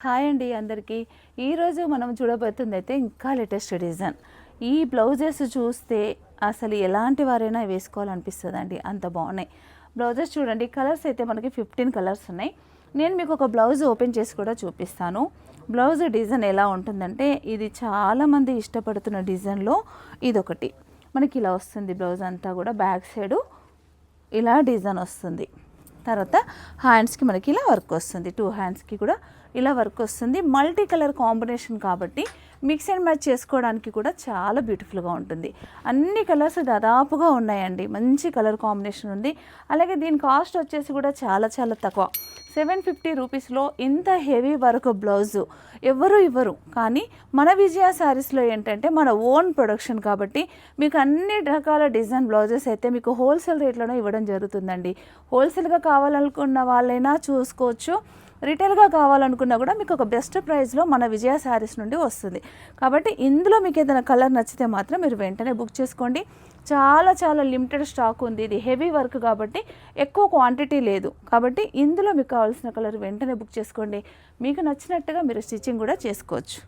Hi అండి అందరికీ. ఈరోజు మనం చూడబోతుంది అయితే ఇంకా లేటెస్ట్ డిజైన్. ఈ బ్లౌజెస్ చూస్తే అసలు ఎలాంటి వారైనా వేసుకోవాలనిపిస్తుందండి, అంత బాగున్నాయి బ్లౌజెస్. చూడండి, కలర్స్ అయితే మనకి 15 కలర్స్ ఉన్నాయి. నేను మీకు ఒక బ్లౌజ్ ఓపెన్ చేసి కూడా చూపిస్తాను. బ్లౌజ్ డిజైన్ ఎలా ఉంటుందంటే, ఇది చాలామంది ఇష్టపడుతున్న డిజైన్లో ఇదొకటి. మనకి ఇలా వస్తుంది బ్లౌజ్ అంతా కూడా, బ్యాక్ సైడు ఇలా డిజైన్ వస్తుంది. తర్వాత హ్యాండ్స్కి మనకి ఇలా వర్క్ వస్తుంది, 2 హ్యాండ్స్కి కూడా ఇలా వర్క్ వస్తుంది. మల్టీ కలర్ కాంబినేషన్ కాబట్టి మిక్స్ అండ్ మ్యాచ్ చేసుకోవడానికి కూడా చాలా బ్యూటిఫుల్గా ఉంటుంది. అన్ని కలర్స్ దాదాపుగా ఉన్నాయండి, మంచి కలర్ కాంబినేషన్ ఉంది. అలాగే దీని కాస్ట్ వచ్చేసి కూడా చాలా చాలా తక్కువ, 750 రూపీస్లో ఇంత హెవీ వర్క్ బ్లౌజు ఎవరు ఇవ్వరు. కానీ మన విజయ శారీస్లో ఏంటంటే మన ఓన్ ప్రొడక్షన్ కాబట్టి మీకు అన్ని రకాల డిజైన్ బ్లౌజెస్ అయితే మీకు హోల్సేల్ రేట్లోనే ఇవ్వడం జరుగుతుందండి. హోల్సేల్గా కావాలనుకున్న వాళ్ళైనా చూసుకోవచ్చు, రిటైల్గా కావాలనుకున్నా కూడా మీకు ఒక బెస్ట్ ప్రైస్లో మన విజయ శారీస్ నుండి వస్తుంది. కాబట్టి ఇందులో మీకు ఏదైనా కలర్ నచ్చితే మాత్రం మీరు వెంటనే బుక్ చేసుకోండి. చాలా చాలా లిమిటెడ్ స్టాక్ ఉంది. ఇది హెవీ వర్క్ కాబట్టి ఎక్కువ క్వాంటిటీ లేదు. కాబట్టి ఇందులో మీకు కావాల్సిన కలర్ వెంటనే బుక్ చేసుకోండి. మీకు నచ్చినట్టుగా మీరు స్టిచ్చింగ్ కూడా చేసుకోవచ్చు.